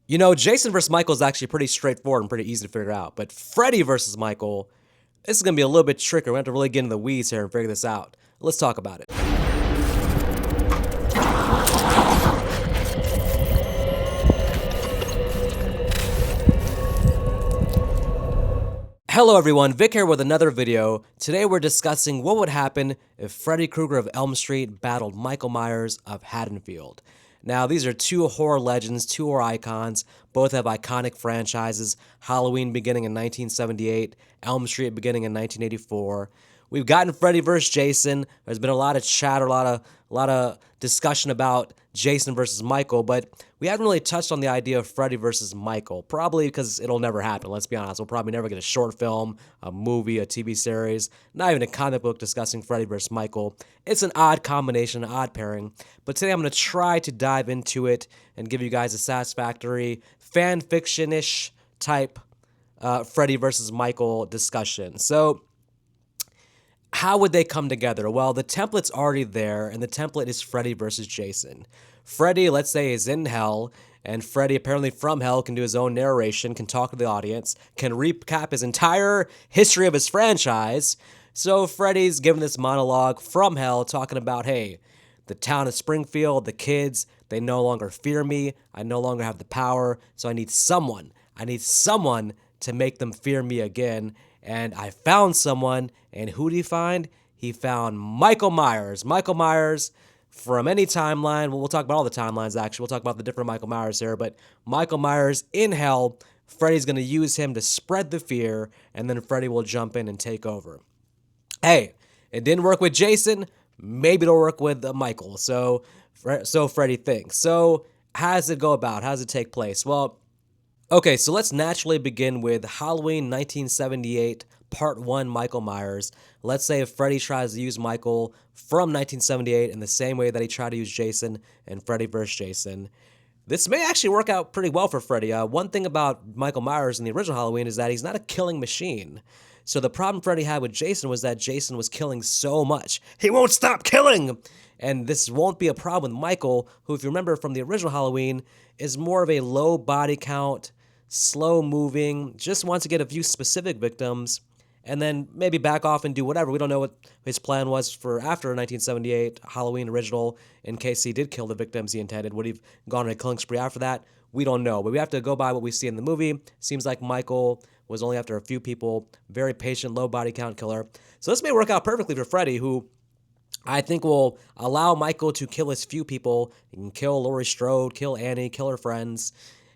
You know, Jason versus Michael is actually pretty straightforward and pretty easy to figure out. But Freddy versus Michael, this is going to be a little bit trickier. We have to really get into the weeds here and figure this out. Let's talk about it. Hello everyone, Vic here with another video. Today we're discussing what would happen if Freddy Krueger of Elm Street battled Michael Myers of Haddonfield. Now, these are two horror legends, two horror icons. Both have iconic franchises. Halloween beginning in 1978, Elm Street beginning in 1984. We've gotten Freddy vs. Jason. There's been a lot of chatter, a lot of discussion about Jason versus Michael, but we haven't really touched on the idea of Freddy versus Michael. Probably because it'll never happen. Let's be honest. We'll probably never get a short film, a movie, a TV series, not even a comic book discussing Freddy versus Michael. It's an odd combination, an odd pairing. But today I'm going to try to dive into it and give you guys a satisfactory fan fiction-ish type Freddy versus Michael discussion. So, how would they come together? Well, the template's already there, and the template is Freddy versus Jason. Freddy, let's say, is in hell, and Freddy, apparently from hell, can do his own narration, can talk to the audience, can recap his entire history of his franchise. So Freddy's giving this monologue from hell, talking about, hey, the town of Springfield, the kids, they no longer fear me. I no longer have the power, so I need someone. I need someone to make them fear me again. And I found someone, and who did he find? He found Michael Myers. Michael Myers from any timeline. We'll talk about all the timelines, actually. We'll talk about the different Michael Myers here. But Michael Myers in hell, Freddy's going to use him to spread the fear, and then Freddy will jump in and take over. Hey, it didn't work with Jason. Maybe it'll work with Michael. So Freddy thinks. So how does it go about? How does it take place? Well, okay, so let's naturally begin with Halloween 1978, Part 1, Michael Myers. Let's say if Freddy tries to use Michael from 1978 in the same way that he tried to use Jason in Freddy vs. Jason. This may actually work out pretty well for Freddy. One thing about Michael Myers in the original Halloween is that he's not a killing machine. So the problem Freddy had with Jason was that Jason was killing so much. He won't stop killing! And this won't be a problem with Michael, who, if you remember from the original Halloween, is more of a low body count, slow moving, just wants to get a few specific victims, and then maybe back off and do whatever. We don't know what his plan was for after 1978 Halloween original, in case he did kill the victims he intended. Would he have gone on a killing spree after that? We don't know, but we have to go by what we see in the movie. Seems like Michael was only after a few people, very patient, low body count killer. So this may work out perfectly for Freddy, who I think will allow Michael to kill his few people. He can kill Laurie Strode, kill Annie, kill her friends,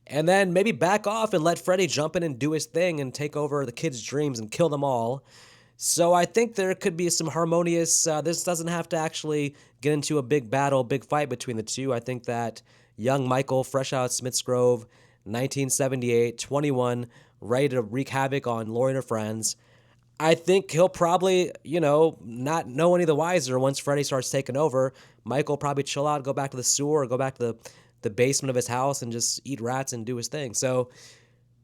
and then maybe back off and let Freddy jump in and do his thing and take over the kids' dreams and kill them all. So I think there could be some harmonious, this doesn't have to actually get into a big battle, big fight between the two. I think that young Michael, fresh out of Smith's Grove, 1978, 21, ready to wreak havoc on Laurie and her friends. I think he'll probably, not know any the wiser once Freddy starts taking over. Michael will probably chill out, go back to the sewer, or go back to the basement of his house and just eat rats and do his thing. So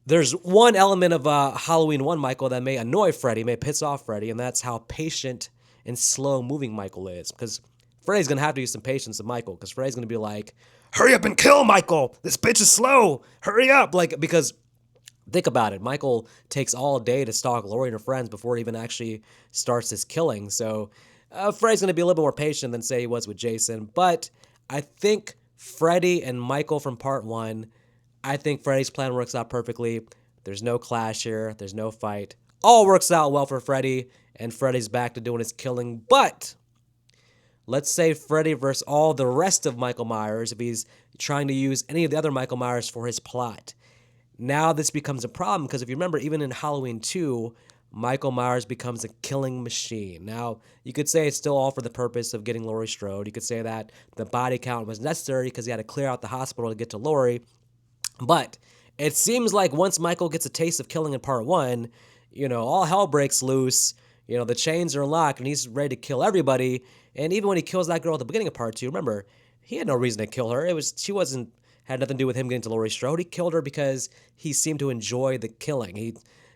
there's one element of Halloween 1 Michael that may annoy Freddy, may piss off Freddy, and that's how patient and slow-moving Michael is. Because Freddy's going to have to use some patience with Michael, because Freddy's going to be like, hurry up and kill Michael! This bitch is slow! Hurry up! Because think about it. Michael takes all day to stalk Laurie and her friends before he even actually starts his killing. So Freddy's going to be a little bit more patient than, say, he was with Jason. But I think Freddy and Michael from Part 1, I think Freddy's plan works out perfectly. There's no clash here. There's no fight. All works out well for Freddy, and Freddy's back to doing his killing. But let's say Freddy versus all the rest of Michael Myers, if he's trying to use any of the other Michael Myers for his plot. Now this becomes a problem, because if you remember, even in Halloween 2, Michael Myers becomes a killing machine. Now, you could say it's still all for the purpose of getting Laurie Strode. You could say that the body count was necessary because he had to clear out the hospital to get to Laurie. But it seems like once Michael gets a taste of killing in Part 1, all hell breaks loose. The chains are locked, and he's ready to kill everybody. And even when he kills that girl at the beginning of Part 2, remember, he had no reason to kill her. Had nothing to do with him getting to Laurie Strode. He killed her because he seemed to enjoy the killing.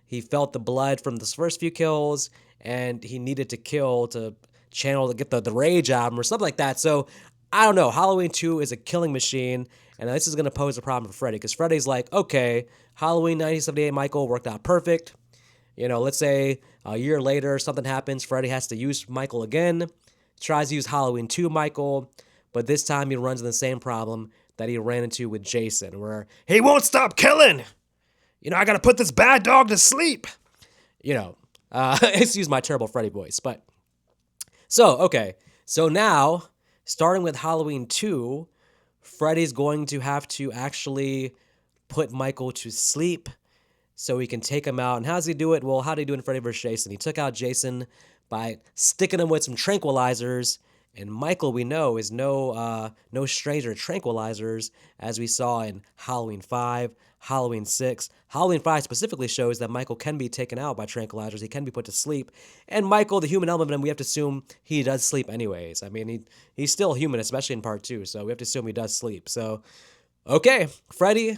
He felt the blood from the first few kills, and he needed to kill to channel to get the rage out of him or something like that. So I don't know. Halloween 2 is a killing machine, and this is going to pose a problem for Freddy because Freddy's like, okay, Halloween 1978 Michael worked out perfect. Let's say a year later something happens, Freddy has to use Michael again, tries to use Halloween 2 Michael, but this time he runs into the same problem that he ran into with Jason, where he won't stop killing. I got to put this bad dog to sleep. Excuse my terrible Freddy voice, but okay. So now, starting with Halloween 2, Freddy's going to have to actually put Michael to sleep so he can take him out. And how does he do it? Well, how did he do it in Freddy vs. Jason? He took out Jason by sticking him with some tranquilizers. And Michael, we know, is no stranger to tranquilizers, as we saw in Halloween 5, Halloween 6. Halloween 5 specifically shows that Michael can be taken out by tranquilizers. He can be put to sleep. And Michael, the human element of him, we have to assume he does sleep anyways. I mean, he's still human, especially in part 2. So we have to assume he does sleep. So, okay, Freddy,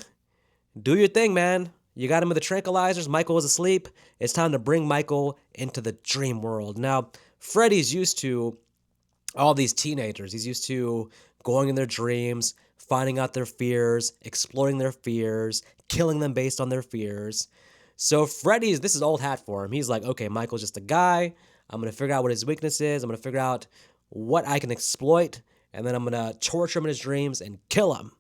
do your thing, man. You got him with the tranquilizers. Michael was asleep. It's time to bring Michael into the dream world. Now, Freddy's used to all these teenagers. He's used to going in their dreams, finding out their fears, exploring their fears, killing them based on their fears. So this is old hat for him. He's like, okay, Michael's just a guy. I'm going to figure out what his weakness is. I'm going to figure out what I can exploit, and then I'm going to torture him in his dreams and kill him.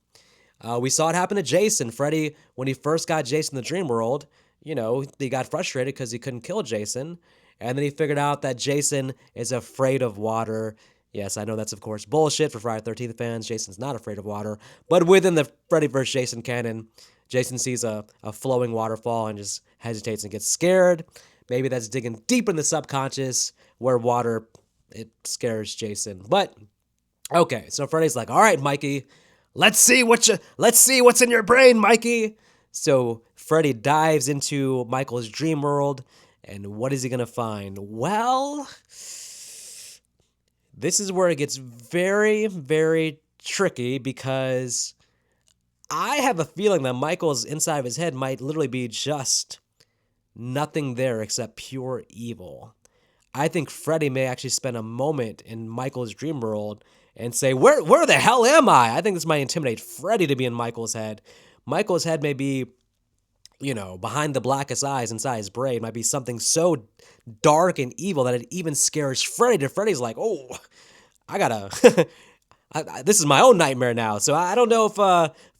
We saw it happen to Jason. Freddy, when he first got Jason in the dream world, he got frustrated because he couldn't kill Jason. And then he figured out that Jason is afraid of water. Yes, I know that's, of course, bullshit for Friday the 13th fans. Jason's not afraid of water. But within the Freddy vs. Jason canon, Jason sees a flowing waterfall and just hesitates and gets scared. Maybe that's digging deep in the subconscious where water, it scares Jason. But, okay, so Freddy's like, all right, Mikey, let's see what's in your brain, Mikey. So Freddy dives into Michael's dream world, and what is he going to find? Well, this is where it gets very, very tricky because I have a feeling that Michael's inside of his head might literally be just nothing there except pure evil. I think Freddy may actually spend a moment in Michael's dream world and say, where the hell am I? I think this might intimidate Freddy to be in Michael's head. Michael's head may be, behind the blackest eyes inside his brain might be something so dark and evil that it even scares Freddy. Freddy's like, oh, I gotta, this is my own nightmare now. So I don't know if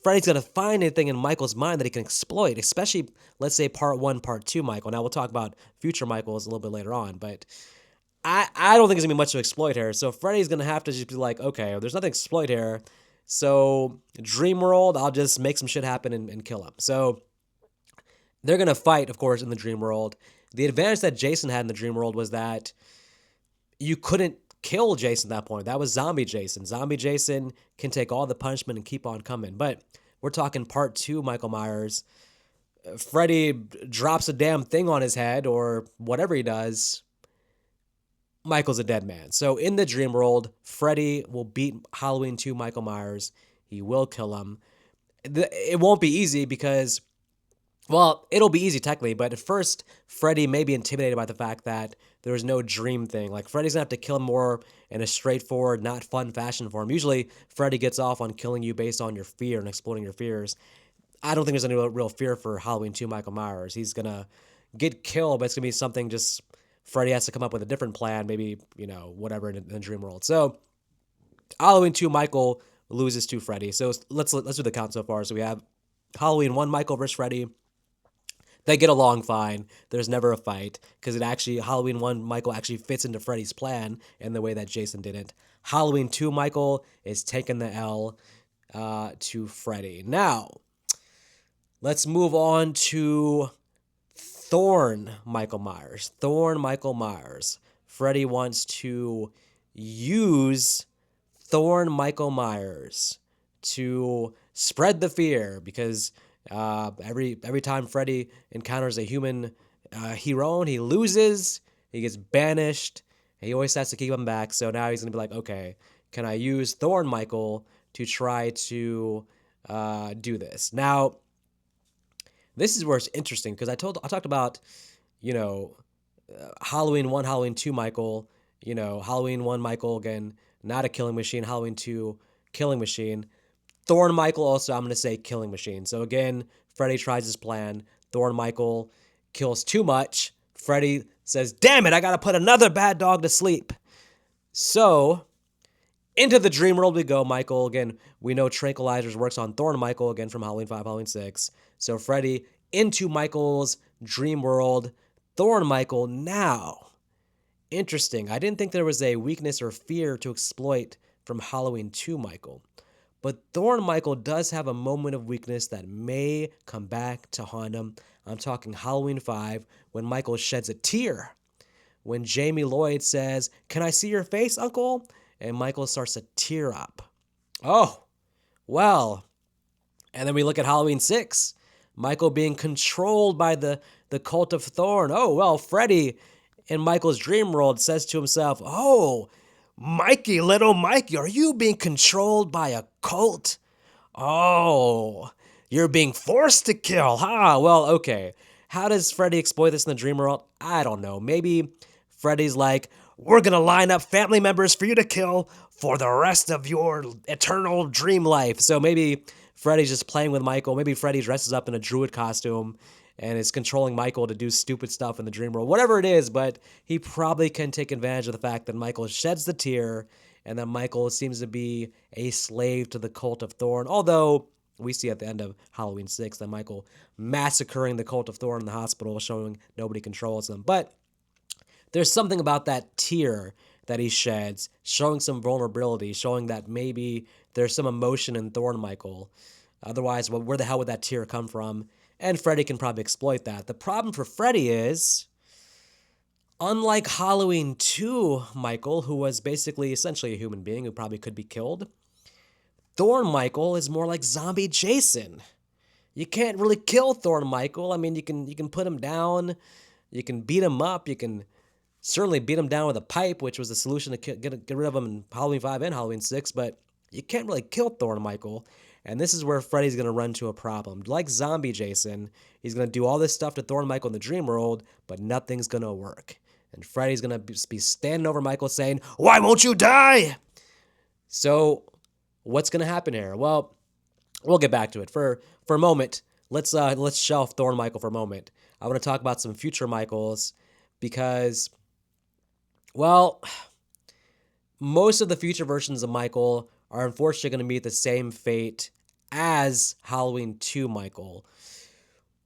Freddy's gonna find anything in Michael's mind that he can exploit, especially, let's say, part 1, part 2 Michael. Now we'll talk about future Michaels a little bit later on, but I don't think there's gonna be much to exploit here. So Freddy's gonna have to just be like, okay, there's nothing to exploit here. So dream world, I'll just make some shit happen and kill him. So they're going to fight, of course, in the dream world. The advantage that Jason had in the dream world was that you couldn't kill Jason at that point. That was zombie Jason. Zombie Jason can take all the punishment and keep on coming. But we're talking part 2 Michael Myers. Freddy drops a damn thing on his head or whatever he does. Michael's a dead man. So in the dream world, Freddy will beat Halloween 2 Michael Myers. He will kill him. It won't be easy because, well, it'll be easy technically, but at first, Freddy may be intimidated by the fact that there's no dream thing. Like, Freddy's gonna have to kill him more in a straightforward, not fun fashion for him. Usually, Freddy gets off on killing you based on your fear and exploiting your fears. I don't think there's any real fear for Halloween 2 Michael Myers. He's gonna get killed, but it's gonna be something just Freddy has to come up with a different plan, maybe, whatever in the dream world. So, Halloween 2 Michael loses to Freddy. So, let's do the count so far. So, we have Halloween 1 Michael versus Freddy. They get along fine. There's never a fight because Halloween 1 Michael actually fits into Freddy's plan in the way that Jason didn't. Halloween 2 Michael is taking the L to Freddy. Now, let's move on to Thorn Michael Myers. Thorn Michael Myers. Freddy wants to use Thorn Michael Myers to spread the fear because every time Freddy encounters a human hero, he loses, he gets banished, and he always has to keep him back. So now he's gonna be like, okay, can I use Thorn Michael to try to do this? Now, this is where it's interesting because I talked about, Halloween 1, Halloween 2 Michael, Halloween 1 Michael again not a killing machine. Halloween 2, killing machine. Thorn Michael also, I'm going to say killing machine. So again, Freddy tries his plan. Thorn Michael kills too much. Freddy says, damn it, I got to put another bad dog to sleep. So into the dream world we go, Michael. Again, we know tranquilizers works on Thorn Michael, again from Halloween 5, Halloween 6. So Freddy into Michael's dream world. Thorn Michael now. Interesting. I didn't think there was a weakness or fear to exploit from Halloween 2 Michael. But Thorn Michael does have a moment of weakness that may come back to haunt him. I'm talking Halloween 5 when Michael sheds a tear. When Jamie Lloyd says, "Can I see your face, Uncle?" And Michael starts to tear up. Oh, well. And then we look at Halloween 6. Michael being controlled by the cult of Thorn. Oh, well, Freddy in Michael's dream world says to himself, "Oh, Mikey, little Mikey, are you being controlled by a cult? Oh, you're being forced to kill, huh? Well, okay. How does Freddy exploit this in the dream world? I don't know. Maybe Freddy's like, we're going to line up family members for you to kill for the rest of your eternal dream life. So maybe Freddy's just playing with Michael. Maybe Freddy dresses up in a druid costume and is controlling Michael to do stupid stuff in the dream world. Whatever it is, but he probably can take advantage of the fact that Michael sheds the tear and that Michael seems to be a slave to the cult of Thorn. Although we see at the end of Halloween 6 that Michael massacring the cult of Thorn in the hospital, showing nobody controls them. But there's something about that tear that he sheds, showing some vulnerability, showing that maybe there's some emotion in Thorn Michael. Otherwise, well, where the hell would that tear come from? And Freddy can probably exploit that. The problem for Freddy is, unlike Halloween 2 Michael, who was basically essentially a human being who probably could be killed, Thorn Michael is more like zombie Jason. You can't really kill Thorn Michael. I mean, you can put him down, you can beat him up, you can certainly beat him down with a pipe, which was the solution to get rid of him in Halloween 5 and Halloween 6, but you can't really kill Thorn Michael. And this is where Freddy's going to run into a problem. Like zombie Jason, he's going to do all this stuff to Thorn Michael in the dream world, but nothing's going to work. And Freddy's going to be standing over Michael saying, "Why won't you die?" So what's going to happen here? Well, we'll get back to it. For a moment, let's shelf Thorn Michael for a moment. I want to talk about some future Michaels because, well, most of the future versions of Michael are unfortunately going to meet the same fate as Halloween 2 Michael,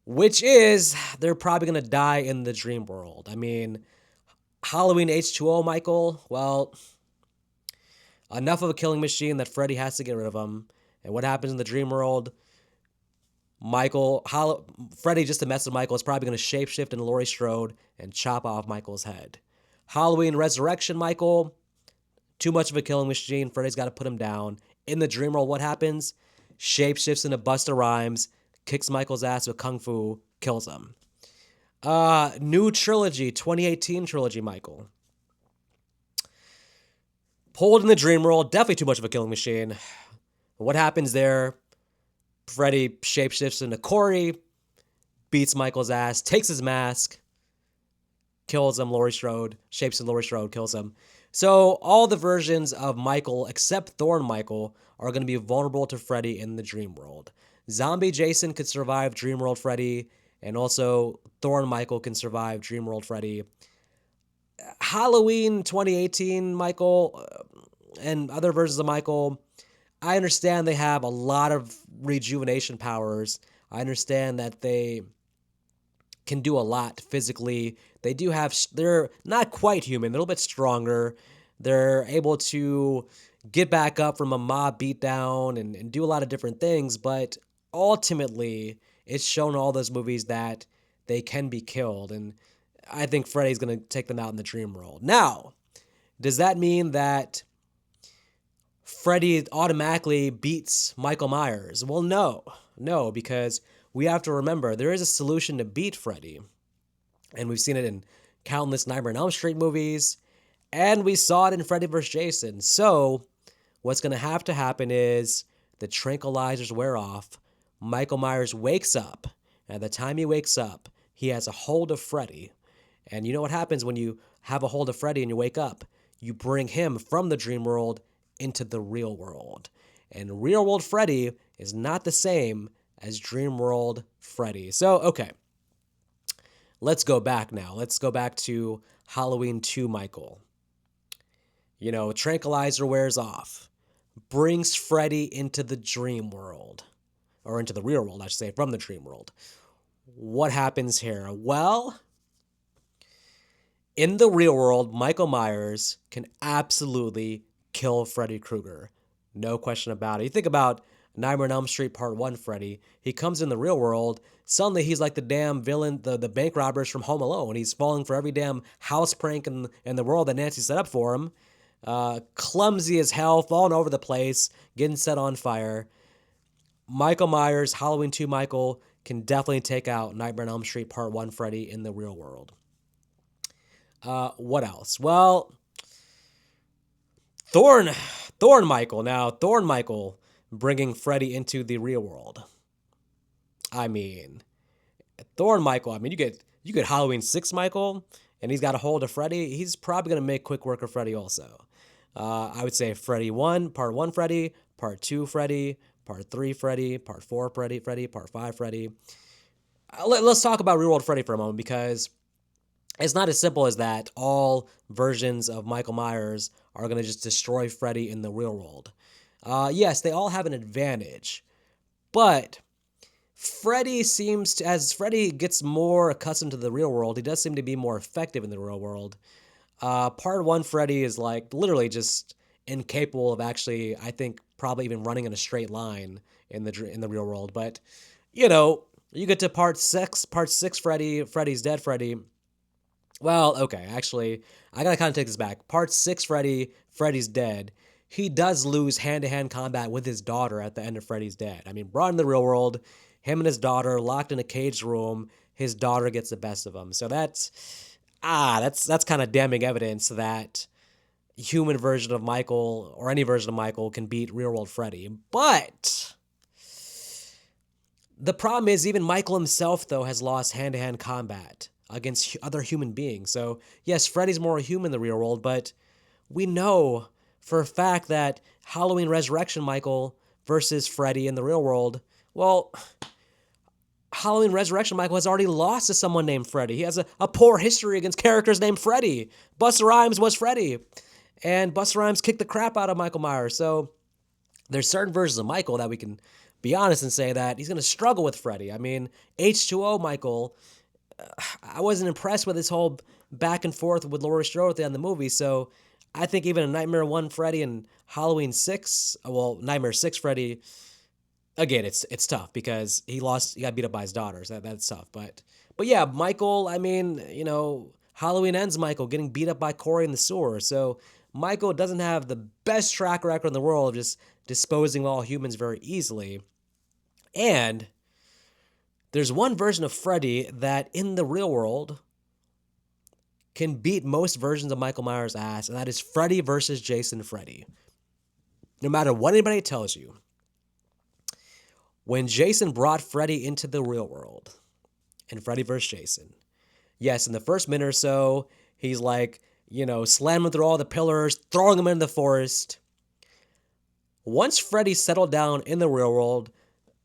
which is they're probably going to die in the dream world. I mean, Halloween H2O Michael, well, enough of a killing machine that Freddy has to get rid of him. And what happens in the dream world? Freddy, just to mess with Michael, is probably going to shapeshift into Laurie Strode and chop off Michael's head. Halloween Resurrection Michael, too much of a killing machine. Freddy's got to put him down. In the dream world, what happens? Shapeshifts into Busta Rhymes, kicks Michael's ass with Kung Fu, kills him. New trilogy, 2018 trilogy Michael. Pulled in the dream world, definitely too much of a killing machine. What happens there? Freddy shapeshifts into Corey, beats Michael's ass, takes his mask, kills him, Laurie Strode, shapes in Laurie Strode, kills him. So all the versions of Michael, except Thorn Michael, are going to be vulnerable to Freddy in the dream world. Zombie Jason could survive dream world Freddy, and also Thorn Michael can survive dream world Freddy. Halloween 2018 Michael and other versions of Michael, I understand they have a lot of rejuvenation powers. I understand that they can do a lot physically. They're not quite human, they're a little bit stronger. They're able to get back up from a mob beatdown and do a lot of different things, but ultimately, it's shown in all those movies that they can be killed, and I think Freddy's going to take them out in the dream world. Now, does that mean that Freddy automatically beats Michael Myers? Well, no, because we have to remember there is a solution to beat Freddy, and we've seen it in countless Nightmare on Elm Street movies, and we saw it in Freddy vs. Jason. So what's going to have to happen is the tranquilizers wear off, Michael Myers wakes up, and at the time he wakes up, he has a hold of Freddy. And you know what happens when you have a hold of Freddy and you wake up? you bring him from the dream world into the real world. And real world Freddy is not the same as dream world Freddy. So, okay, let's go back now. Let's go back to Halloween 2 Michael. You know, tranquilizer wears off, brings Freddy into the dream world, or into the real world, I should say, from the dream world. What happens here? Well, in the real world, Michael Myers can absolutely kill Freddy Krueger. No question about it. You think about Nightmare on Elm Street Part 1 Freddy. He comes in the real world. Suddenly, he's like the damn villain, the bank robbers from Home Alone. He's falling for every damn house prank in the world that Nancy set up for him. Clumsy as hell, falling over the place, getting set on fire. Michael Myers, Halloween 2 Michael, can definitely take out Nightmare on Elm Street Part 1 Freddy in the real world. What else? Well, Thorn Michael. Now, Thorn Michael bringing Freddy into the real world. I mean, Thorn Michael, I mean, you get Halloween 6 Michael, and he's got a hold of Freddy. He's probably going to make quick work of Freddy also. I would say Freddy 1, Part 1 Freddy, Part 2 Freddy, Part 3 Freddy, Part 4 Freddy, Part 5 Freddy. Let's talk about real world Freddy for a moment, because it's not as simple as that. All versions of Michael Myers are going to just destroy Freddy in the real world. Yes, they all have an advantage, but Freddy seems to, as Freddy gets more accustomed to the real world, he does seem to be more effective in the real world. Part 1 Freddy is like literally just incapable of actually, I think, probably even running in a straight line in the real world. But you know, you get to Part 6 Freddy, Freddy's dead Freddy. Well, okay, actually, I gotta kind of take this back. Part 6 Freddy, Freddy's dead. He does lose hand-to-hand combat with his daughter at the end of Freddy's Dead. I mean, brought in the real world, him and his daughter locked in a caged room. His daughter gets the best of him. So that's kind of damning evidence that human version of Michael, or any version of Michael, can beat real world Freddy. But the problem is, even Michael himself, though, has lost hand-to-hand combat against other human beings. So yes, Freddy's more human in the real world, but we know for a fact that Halloween Resurrection Michael versus Freddy in the real world, well, Halloween Resurrection Michael has already lost to someone named Freddy. He has a poor history against characters named Freddy. Busta Rhymes was Freddy, and Busta Rhymes kicked the crap out of Michael Myers. So there's certain versions of Michael that we can be honest and say that he's going to struggle with Freddy. I mean, H2O Michael, I wasn't impressed with his whole back and forth with Laurie Strode at the end of the movie. So I think even a Nightmare 1 Freddy and Halloween 6, well, Nightmare 6 Freddy, again, it's tough because he got beat up by his daughters. That's tough. But yeah, Michael, I mean, you know, Halloween Ends Michael getting beat up by Corey in the sewer. So Michael doesn't have the best track record in the world of just disposing of all humans very easily. And there's one version of Freddy that in the real world can beat most versions of Michael Myers' ass, and that is Freddy versus Jason Freddy. No matter what anybody tells you, when Jason brought Freddy into the real world in Freddy vs. Jason, yes, in the first minute or so, he's like, you know, slamming through all the pillars, throwing them in the forest. Once Freddy settled down in the real world,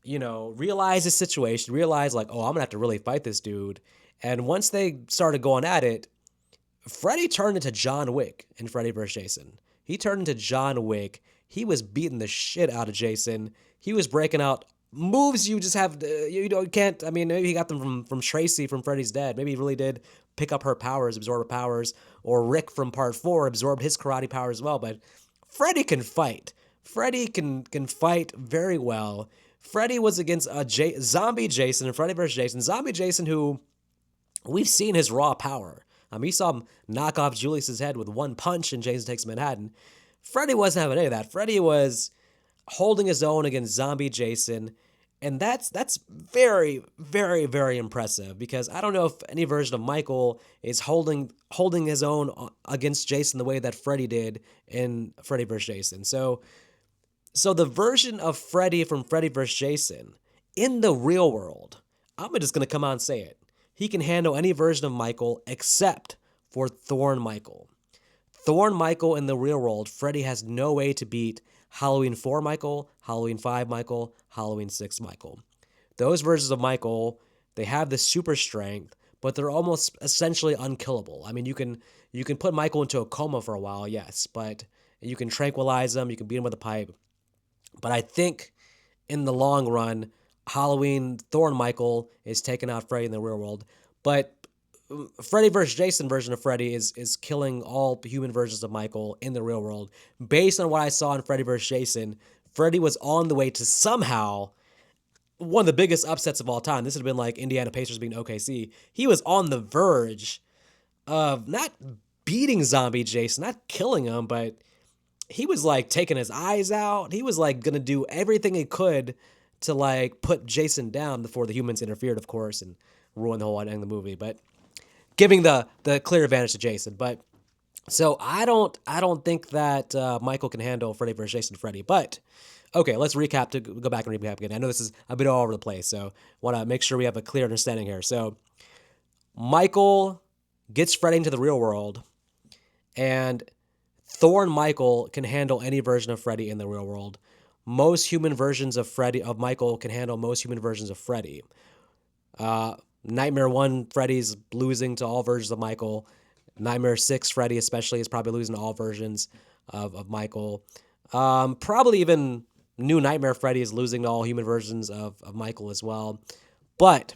you know, realized his situation, realized like, oh, I'm gonna have to really fight this dude. And once they started going at it, Freddy turned into John Wick in Freddy vs. Jason. He turned into John Wick. He was beating the shit out of Jason. He was breaking out moves you just have, you can't, I mean, maybe he got them from Tracy from Freddy's Dead. Maybe he really did pick up her powers, absorb her powers, or Rick from Part 4 absorbed his karate power as well. But Freddy can fight. Freddy can fight very well. Freddy was against Zombie Jason in Freddy vs. Jason. Zombie Jason, who we've seen his raw power. He saw him knock off Julius's head with one punch in Jason Takes Manhattan. Freddy wasn't having any of that. Freddy was holding his own against Zombie Jason, and that's very, very, very impressive, because I don't know if any version of Michael is holding his own against Jason the way that Freddy did in Freddy vs. Jason. So the version of Freddy from Freddy vs. Jason in the real world, I'm just going to come out and say it. He can handle any version of Michael except for Thorn Michael. Thorn Michael in the real world, Freddy has no way to beat Halloween 4 Michael, Halloween 5 Michael, Halloween 6 Michael. Those versions of Michael, they have the super strength, but they're almost essentially unkillable. I mean, you can put Michael into a coma for a while, yes, but you can tranquilize him, you can beat him with a pipe. But I think in the long run, Halloween Thorn Michael is taking out Freddy in the real world. But Freddy versus Jason version of Freddy is killing all human versions of Michael in the real world. Based on what I saw in Freddy versus Jason, Freddy was on the way to somehow one of the biggest upsets of all time. This would have been like Indiana Pacers beating OKC. He was on the verge of not beating zombie Jason, not killing him, but he was like taking his eyes out. He was like gonna do everything he could to like put Jason down before the humans interfered, of course, and ruined the whole ending of the movie. But giving the clear advantage to Jason. But so I don't think that Michael can handle Freddy versus Jason Freddy. But okay, let's recap to go back and recap again. I know this is a bit all over the place, so want to make sure we have a clear understanding here. So Michael gets Freddy into the real world, and Thorn Michael can handle any version of Freddy in the real world. Most human versions of Michael can handle most human versions of Freddy. Nightmare 1 Freddy's losing to all versions of Michael. Nightmare 6 Freddy especially is probably losing to all versions of Michael. Probably even New Nightmare Freddy is losing to all human versions of Michael as well. But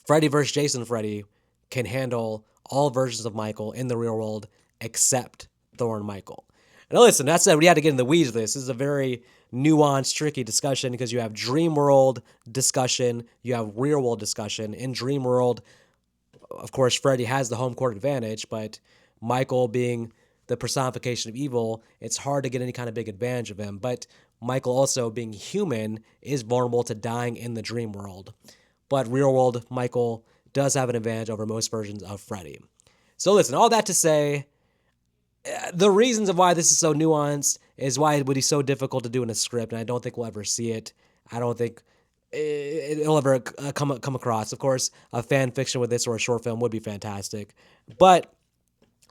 Freddy vs. Jason Freddy can handle all versions of Michael in the real world except Thorn Michael. Now listen, that said, we had to get in the weeds of this. This is a very nuanced, tricky discussion because you have dream world discussion, you have real world discussion. In dream world, of course, Freddy has the home court advantage, but Michael being the personification of evil, it's hard to get any kind of big advantage of him. But Michael also being human is vulnerable to dying in the dream world. But real world, Michael does have an advantage over most versions of Freddy. So listen, all that to say, the reasons of why this is so nuanced is why it would be so difficult to do in a script, and I don't think we'll ever see it. I don't think it'll ever come across. Of course, a fan fiction with this or a short film would be fantastic, but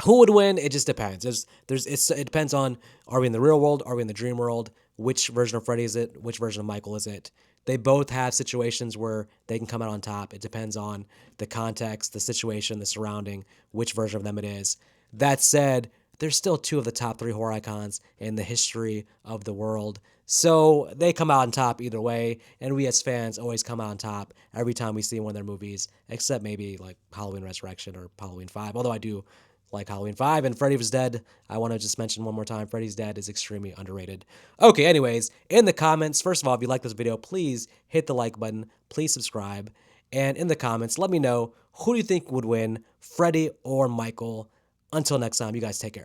who would win? It just depends. It depends on, are we in the real world? Are we in the dream world? Which version of Freddy is it? Which version of Michael is it? They both have situations where they can come out on top. It depends on the context, the situation, the surrounding, which version of them it is. That said, they're still two of the top 3 horror icons in the history of the world. So they come out on top either way, and we as fans always come out on top every time we see one of their movies, except maybe like Halloween Resurrection or Halloween 5, although I do like Halloween 5 and Freddy was Dead. I want to just mention one more time, Freddy's Dead is extremely underrated. Okay, anyways, in the comments, first of all, if you like this video, please hit the like button, please subscribe, and in the comments, let me know who do you think would win, Freddy or Michael. Until next time, you guys take care.